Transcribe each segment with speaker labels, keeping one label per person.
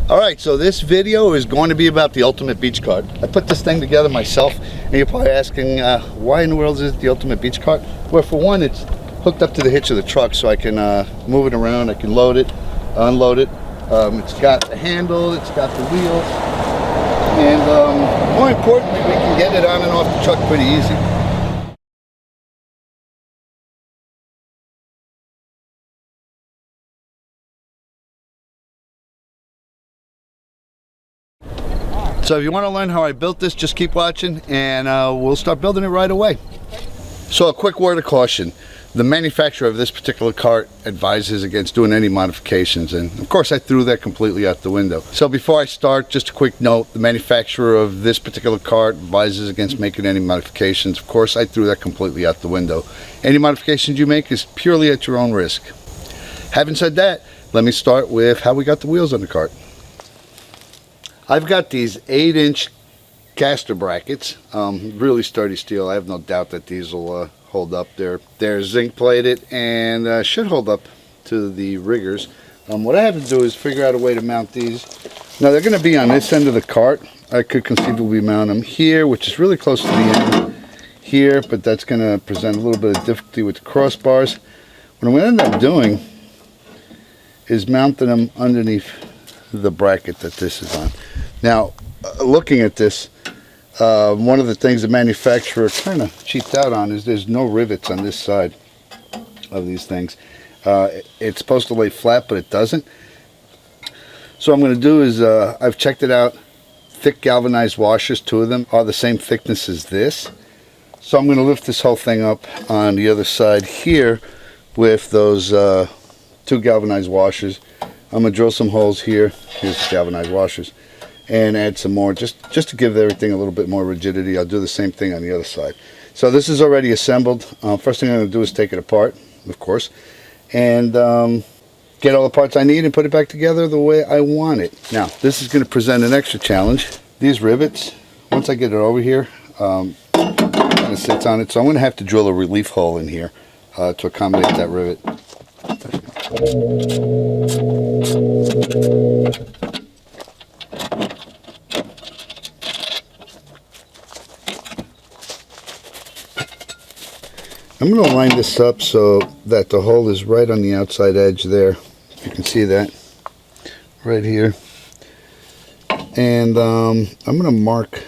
Speaker 1: Alright, so this video is going to be about the ultimate beach cart. I put this thing together myself, and you're probably asking, why in the world is it the ultimate beach cart? Well, for one, it's hooked up to the hitch of the truck, so I can move it around, I can load it, unload it. It's got the handle, it's got the wheels, and more importantly, we can get it on and off the truck pretty easy. So if you want to learn how I built this, just keep watching and we'll start building it right away. So a quick word of caution. The manufacturer of this particular cart advises against doing any modifications, and of course I threw that completely out the window. So before I start, just a quick note, the manufacturer of this particular cart advises against making any modifications. Of course I threw that completely out the window. Any modifications you make is purely at your own risk. Having said that, let me start with how we got the wheels on the cart. I've got these 8-inch caster brackets, really sturdy steel. I have no doubt that these will hold up. They're zinc plated and should hold up to the riggers. What I have to do is figure out a way to mount these. Now they're going to be on this end of the cart. I could conceivably mount them here, which is really close to the end here, but that's going to present a little bit of difficulty with the crossbars. What I'm going to end up doing is mounting them underneath the bracket that this is on. Now, looking at this, one of the things the manufacturer kind of cheaped out on is there's no rivets on this side of these things. It's supposed to lay flat, but it doesn't. So what I'm going to do is, I've checked it out, thick galvanized washers, 2 of them, are the same thickness as this. So I'm going to lift this whole thing up on the other side here with those 2 galvanized washers. I'm going to drill some holes here. Here's the galvanized washers. And add some more just to give everything a little bit more rigidity. I'll do the same thing on the other side. So this is already assembled. First thing I'm going to do is take it apart, of course, and get all the parts I need and put it back together the way I want it. Now, this is going to present an extra challenge. These rivets, once I get it over here, kind of sits on it. So I'm going to have to drill a relief hole in here to accommodate that rivet. I'm going to line this up so that the hole is right on the outside edge there. You can see that right here. And I'm going to mark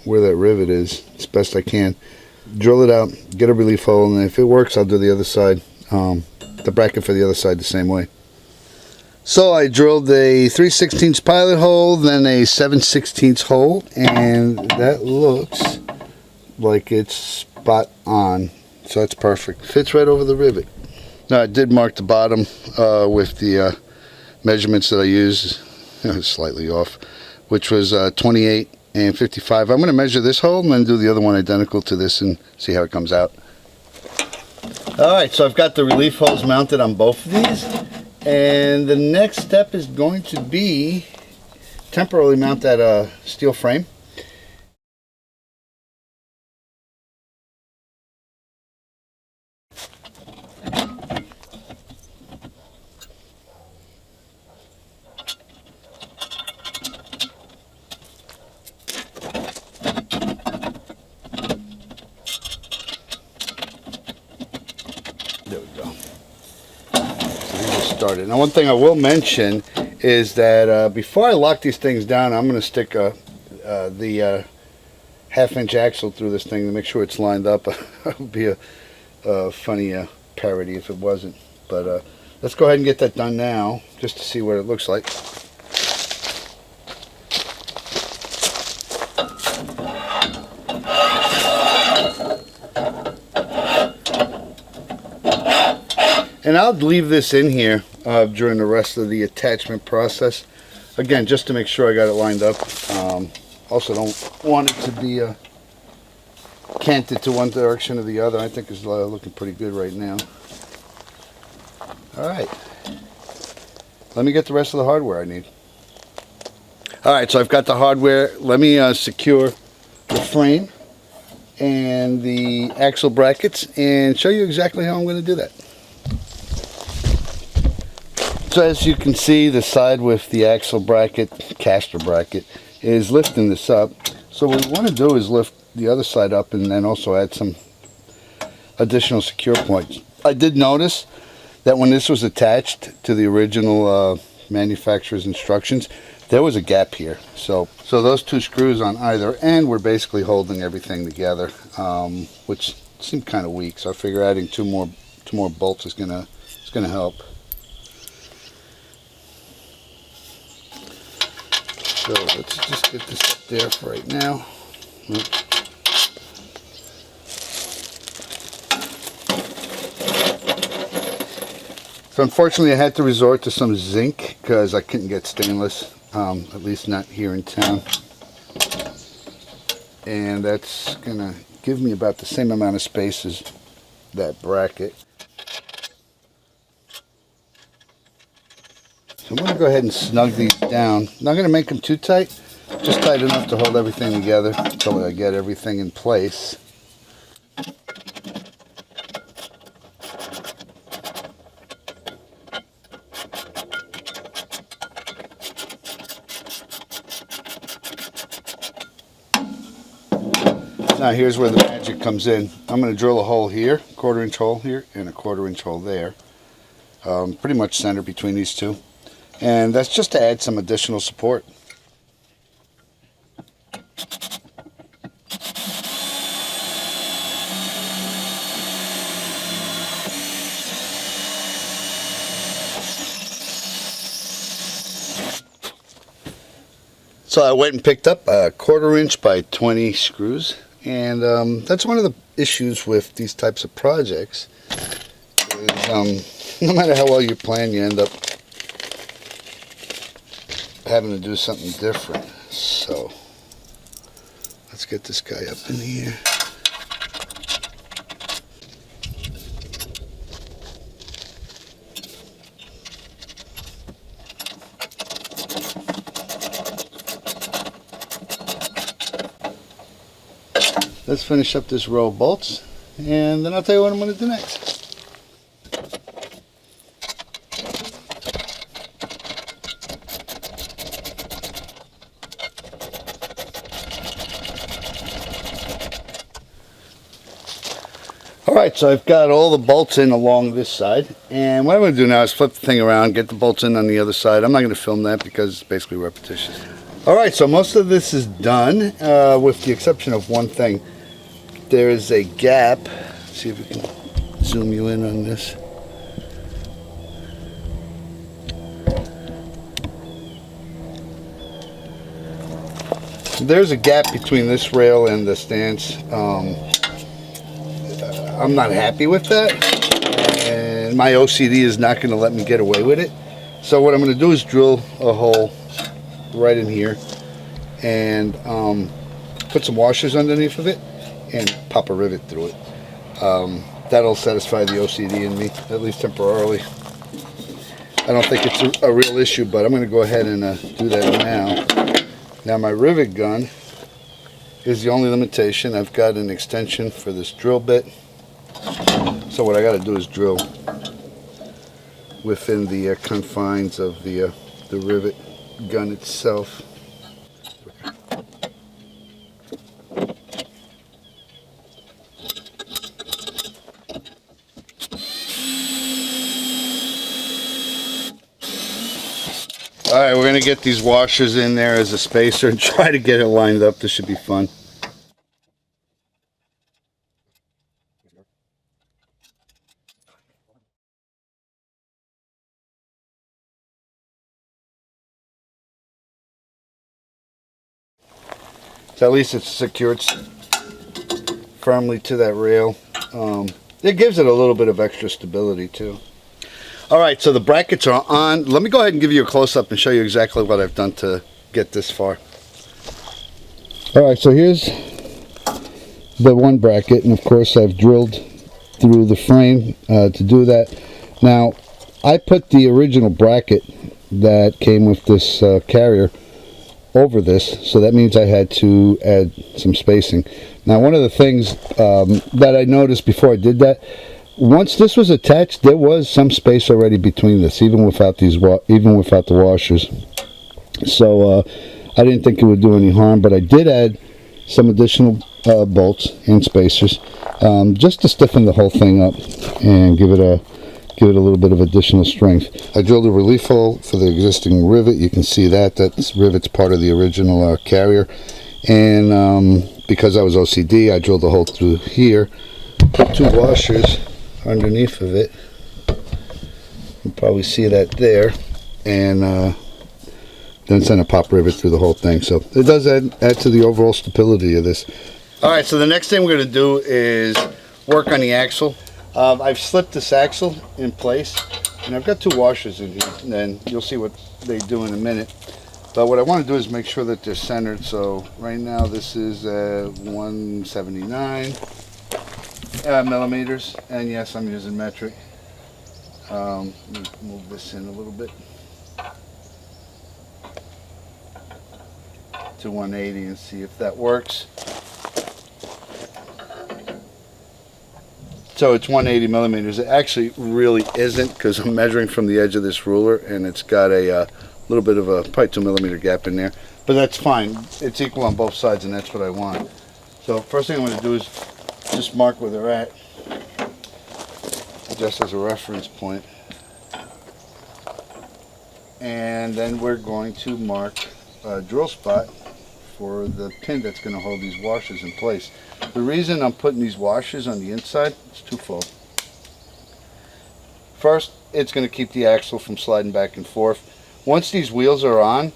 Speaker 1: where that rivet is as best I can. Drill it out, get a relief hole, and if it works, I'll do the other side, the bracket for the other side the same way. So I drilled a 3/16 pilot hole, then a 7/16 hole, and that looks like it's spot on. So that's perfect. Fits right over the rivet. Now I did mark the bottom with the measurements that I used, slightly off, which was 28 and 55. I'm going to measure this hole and then do the other one identical to this and see how it comes out. Alright, so I've got the relief holes mounted on both of these, and the next step is going to be temporarily mount that steel frame. There we go. So these are started. Now, one thing I will mention is that before I lock these things down, I'm going to stick the 1/2-inch axle through this thing to make sure it's lined up. It would be a funny parody if it wasn't. But let's go ahead and get that done now, just to see what it looks like. And I'll leave this in here during the rest of the attachment process. Again, just to make sure I got it lined up. Also don't want it to be canted to one direction or the other. I think it's looking pretty good right now. Alright. Let me get the rest of the hardware I need. Alright, so I've got the hardware. Let me secure the frame and the axle brackets and show you exactly how I'm going to do that. So as you can see, the side with the axle bracket, caster bracket, is lifting this up. So what we want to do is lift the other side up and then also add some additional secure points. I did notice that when this was attached to the original manufacturer's instructions, there was a gap here. So those two screws on either end were basically holding everything together, which seemed kind of weak. So I figure adding two more bolts is gonna help. So let's just get this up there for right now. So unfortunately I had to resort to some zinc because I couldn't get stainless, at least not here in town. And that's gonna give me about the same amount of space as that bracket. So I'm gonna go ahead and snug these down. Not gonna make them too tight, just tight enough to hold everything together until I get everything in place. Now here's where the magic comes in. I'm going to drill a hole here, 1/4 inch hole here, and a 1/4 inch hole there. Pretty much center between these two. And that's just to add some additional support. So I went and picked up a 1/4 inch by 20 screws. And that's one of the issues with these types of projects is no matter how well you plan, you end up having to do something different. So let's get this guy up in here. Let's finish up this row of bolts, and then I'll tell you what I'm going to do next. Alright, so I've got all the bolts in along this side, and what I'm going to do now is flip the thing around, get the bolts in on the other side. I'm not going to film that because it's basically repetitious. Alright, so most of this is done, with the exception of one thing. There is a gap. Let's see if we can zoom you in on this. There's a gap between this rail and the stance. I'm not happy with that, and my OCD is not going to let me get away with it. So what I'm going to do is drill a hole right in here and put some washers underneath of it and pop a rivet through it. That'll satisfy the OCD in me, at least temporarily. I don't think it's a real issue, but I'm going to go ahead and do that now. Now my rivet gun is the only limitation. I've got an extension for this drill bit, so what I got to do is drill within the confines of the rivet gun itself. Alright, we're going to get these washers in there as a spacer and try to get it lined up. This should be fun. So at least it's secured firmly to that rail. It gives it a little bit of extra stability too. Alright, so the brackets are on. Let me go ahead and give you a close-up and show you exactly what I've done to get this far. Alright, so here's the one bracket, and of course I've drilled through the frame to do that. Now, I put the original bracket that came with this carrier over this, so that means I had to add some spacing. Now, one of the things that I noticed before I did that, once this was attached, there was some space already between this, even without the washers. So I didn't think it would do any harm, but I did add some additional bolts and spacers just to stiffen the whole thing up and give it a little bit of additional strength. I drilled a relief hole for the existing rivet. You can see that rivet's part of the original carrier, and because I was OCD, I drilled a hole through here, put 2 washers underneath of it. You can probably see that there, and then send a pop rivet through the whole thing. So it does add to the overall stability of this. Alright, so the next thing we're going to do is work on the axle. I've slipped this axle in place, and I've got 2 washers in here, and then you'll see what they do in a minute. But what I want to do is make sure that they're centered. So right now this is 179 millimeters, and yes, I'm using metric. Let me move this in a little bit to 180 and see if that works. So it's 180 millimeters. It actually really isn't, because I'm measuring from the edge of this ruler, and it's got a little bit of a probably 2 millimeter gap in there, but that's fine. It's equal on both sides, and that's what I want. So first thing I'm going to do is just mark where they're at, just as a reference point, and then we're going to mark a drill spot for the pin that's going to hold these washers in place. The reason I'm putting these washers on the inside is twofold. First, it's going to keep the axle from sliding back and forth. Once these wheels are on,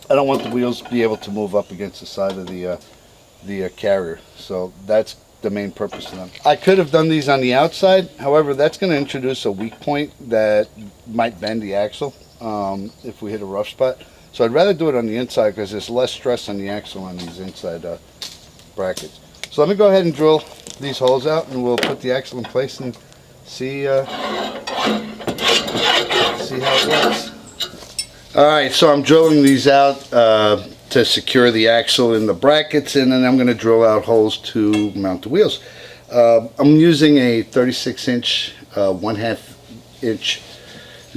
Speaker 1: I don't want the wheels to be able to move up against the side of the carrier. So that's the main purpose of them. I could have done these on the outside, however, that's going to introduce a weak point that might bend the axle if we hit a rough spot. So I'd rather do it on the inside, because there's less stress on the axle on these inside brackets. So let me go ahead and drill these holes out, and we'll put the axle in place and see how it works. Alright, so I'm drilling these out to secure the axle in the brackets, and then I'm going to drill out holes to mount the wheels. I'm using a 36-inch, 1/2 inch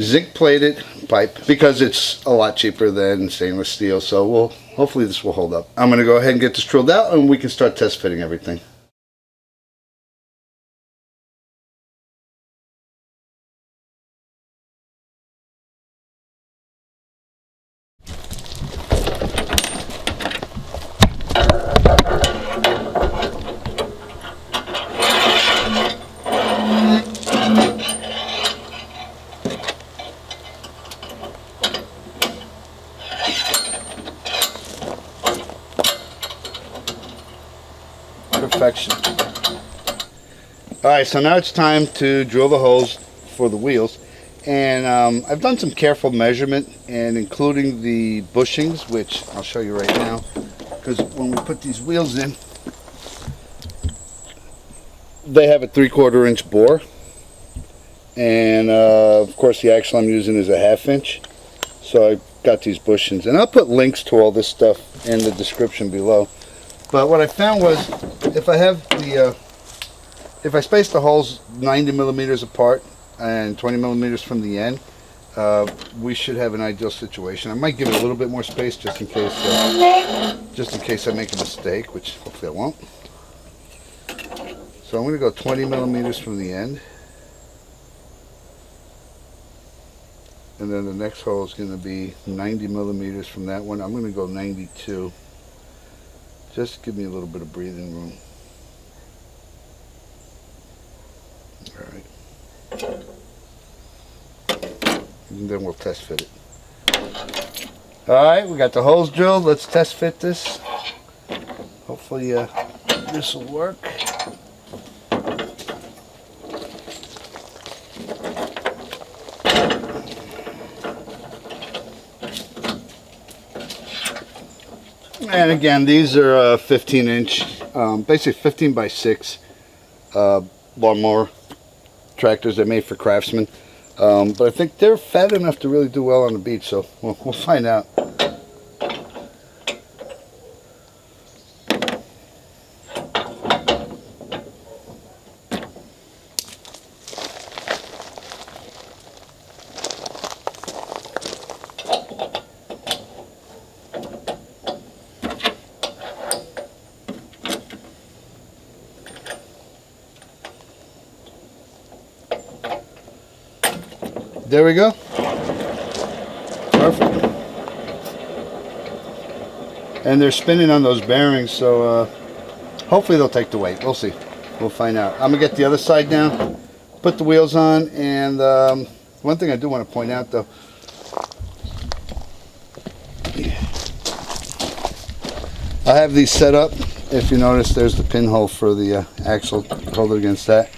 Speaker 1: zinc plated pipe, because it's a lot cheaper than stainless steel, so hopefully this will hold up. I'm going to go ahead and get this drilled out, and we can start test fitting everything. Perfection. Alright, so now it's time to drill the holes for the wheels, and I've done some careful measurement, and including the bushings, which I'll show you right now, because when we put these wheels in, they have a 3/4 inch bore, and of course the axle I'm using is a 1/2 inch. So I got these bushings, and I'll put links to all this stuff in the description below. But what I found was, if I space the holes 90 millimeters apart and 20 millimeters from the end, we should have an ideal situation. I might give it a little bit more space just in case I make a mistake, which hopefully I won't. So I'm going to go 20 millimeters from the end, and then the next hole is going to be 90 millimeters from that one. I'm going to go 92. Just give me a little bit of breathing room. Alright. And then we'll test fit it. Alright, we got the holes drilled. Let's test fit this. Hopefully this will work. And again, these are 15-inch, basically 15 by 6 lawnmower tractors. They're made for craftsmen, but I think they're fat enough to really do well on the beach, so we'll find out. There we go. Perfect. And they're spinning on those bearings, so hopefully they'll take the weight. We'll see. We'll find out. I'm gonna get the other side down, put the wheels on, and one thing I do want to point out though, I have these set up. If you notice, there's the pinhole for the axle. Hold it against that.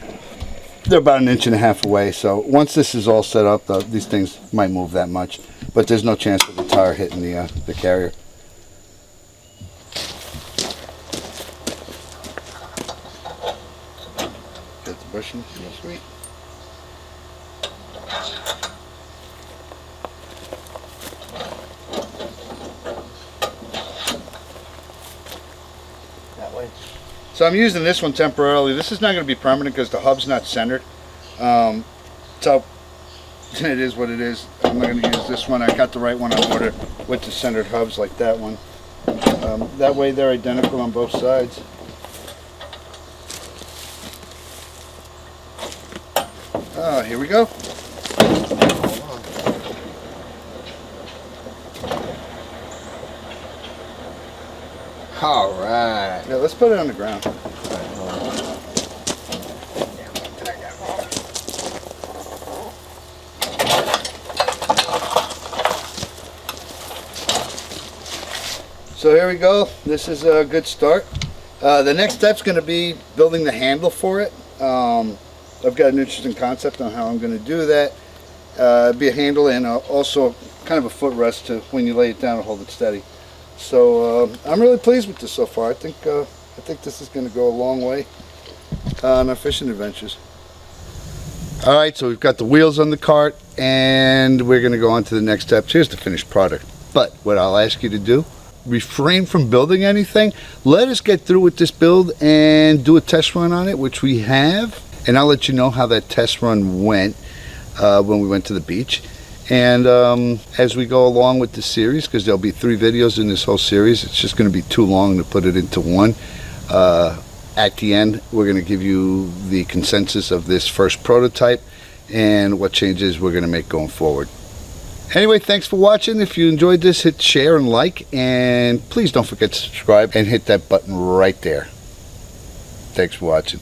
Speaker 1: They're about 1.5 inches away, so once this is all set up, these things might move that much, but there's no chance of the tire hitting the carrier. Get the bushing, real sweet. So I'm using this one temporarily. This is not going to be permanent because the hub's not centered. So it is what it is. I'm not going to use this one. I got the right one on order with the centered hubs like that one. That way they're identical on both sides. Here we go.
Speaker 2: All right.
Speaker 1: Yeah, let's put it on the ground. So here we go. This is a good start. The next step's going to be building the handle for it. I've got an interesting concept on how I'm going to do that. Be a handle and also kind of a footrest to when you lay it down and hold it steady. So I'm really pleased with this so far. I think this is going to go a long way on our fishing adventures. All right, so we've got the wheels on the cart, and we're going to go on to the next steps. Here's the finished product. But what I'll ask you to do, refrain from building anything. Let us get through with this build and do a test run on it, which we have, and I'll let you know how that test run went when we went to the beach. And as we go along with the series, because there'll be 3 videos in this whole series, it's just going to be too long to put it into one. At the end, we're going to give you the consensus of this first prototype and what changes we're going to make going forward. Anyway, thanks for watching. If you enjoyed this, hit share and like, and please don't forget to subscribe and hit that button right there. Thanks for watching.